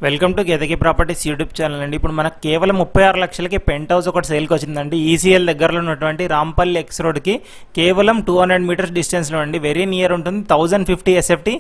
Welcome to Ketaki properties YouTube channel అండి. ఇప్పుడు మనకు కేవలం 36 లక్షలకి పెంట్ హౌస్ ఒకటి సేల్కి వచ్చిందండి. ఈసీఎల్ దగ్గరలో ఉన్నటువంటి రాంపల్లి ఎక్స్ రోడ్కి కేవలం 200 మీటర్స్ డిస్టెన్స్లో అండి. వెరీ నియర్ ఉంటుంది. 1050 ఎస్ఎఫ్టీ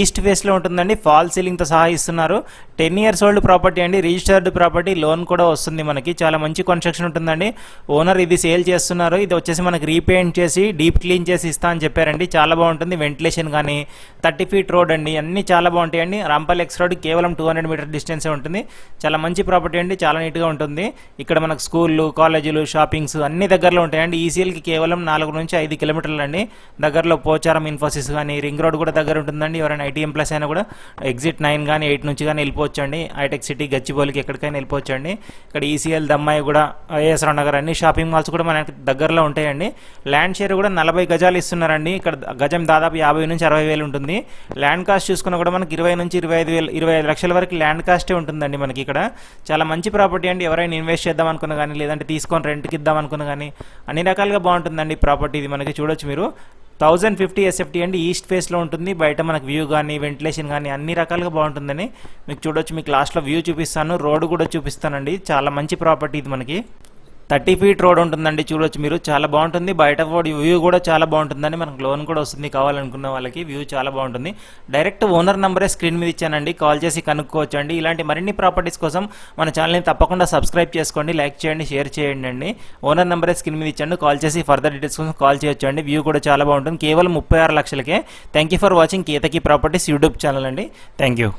ఈస్ట్ ఫేస్లో ఉంటుందండి. ఫాల్ సీలింగ్తో సహా ఇస్తున్నారు. 10 years ఓల్డ్ ప్రాపర్టీ అండి. రిజిస్టర్డ్ ప్రాపర్టీ, లోన్ కూడా వస్తుంది మనకి. చాలా మంచి కన్స్ట్రక్షన్ ఉంటుందండి. ఓనర్ ఇది సేల్ చేస్తున్నారు. ఇది వచ్చేసి మనకి రీపెయింట్ చేసి డీప్ క్లీన్ చేసి ఇస్తా అని చెప్పారండి. చాలా బాగుంటుంది. వెంటిలేషన్ కానీ 30 feet రోడ్ అండి. అన్నీ చాలా బాగుంటాయండి. రాంపల్లి ఎక్స్ రోడ్ కేవలం 200 మీటర్ డిస్టెన్సే ఉంటుంది. చాలా మంచి ప్రాపర్టీ అండి. చాలా నీట్గా ఉంటుంది. ఇక్కడ మనకు స్కూళ్ళు, కాలేజీలు, షాపింగ్స్ అన్ని దగ్గరలో ఉంటాయండి. ఈసీఎల్కి కేవలం 4 నుంచి 5 కిలోమీటర్లు అండి. దగ్గరలో పోచారం, ఇన్ఫోసిస్ కానీ, రింగ్ రోడ్ కూడా దగ్గర ఉంటుందండి. ఎవరైనా ఐటీ ఎంప్లాయస్ అయినా కూడా ఎగ్జిట్ 9 కానీ 8 నుంచి కానీ వెళ్ళిపోవచ్చు అండి. హైటెక్ సిటీ, గచ్చిబౌలికి ఎక్కడికైనా వెళ్ళిపోవచ్చు అండి. ఇక్కడ ఈసీఎల్, దమ్మాయి కూడా, ఏఎస్ఆర్ నగర్ అన్ని షాపింగ్ మాల్స్ కూడా మనకి దగ్గరలో ఉంటాయండి. ల్యాండ్ షేర్ కూడా 40 గజాలు ఇస్తున్నారండి. ఇక్కడ గజం దాదాపు 50 నుంచి 60 వేలు ఉంటుంది. ల్యాండ్ కాస్ట్ చూసుకున్నా కూడా మనకి 20 నుంచి 25 లక్షల వరకు ల్యాండ్ కాస్టే ఉంటుందండి మనకి. ఇక్కడ చాలా మంచి ప్రాపర్టీ అండి. ఎవరైనా ఇన్వెస్ట్ చేద్దాం అనుకున్నా కానీ, లేదంటే తీసుకొని రెంట్కి ఇద్దాం అనుకున్నా కానీ అన్ని రకాలుగా బాగుంటుందండి ప్రాపర్టీ. ఇది మనకి చూడొచ్చు మీరు. 1050 ఎస్ఎఫ్టీ అండి. ఈస్ట్ ఫేస్లో ఉంటుంది. బయట మనకు వ్యూ కానీ, వెంటిలేషన్ కానీ అన్ని రకాలుగా బాగుంటుందని మీకు చూడొచ్చు. మీకు లాస్ట్లో వ్యూ చూపిస్తాను, రోడ్ కూడా చూపిస్తానండి. చాలా మంచి ప్రాపర్టీ ఇది మనకి. 30 feet రోడ్ ఉంటుందండి. చూడొచ్చు మీరు. చాలా బాగుంటుంది. బయట వ్యూ కూడా చాలా బాగుంటుందండి. మనకు లోన్ కూడా వస్తుంది కావాలనుకున్న వాళ్ళకి. వ్యూ చాలా బాగుంటుంది. డైరెక్ట్ ఓనర్ నెంబరే స్క్రీన్ మీద ఇచ్చానండి. కాల్ చేసి కనుక్కోవచ్చు అండి. ఇలాంటి మరిన్ని ప్రాపర్టీస్ కోసం మన ఛానల్ని తప్పకుండా సబ్స్క్రైబ్ చేసుకోండి, లైక్ చేయండి, షేర్ చేయండి అండి. ఓనర్ నెంబరే స్క్రీన్ మీద ఇచ్చాను. కాల్ చేసి ఫర్దర్ డీటెయిల్స్ కోసం కాల్ చేయొచ్చు అండి. వ్యూ కూడా చాలా బాగుంటుంది. కేవలం 36 లక్షలకే. Thank you for watching Ketaki properties YouTube channel అండి. Thank you.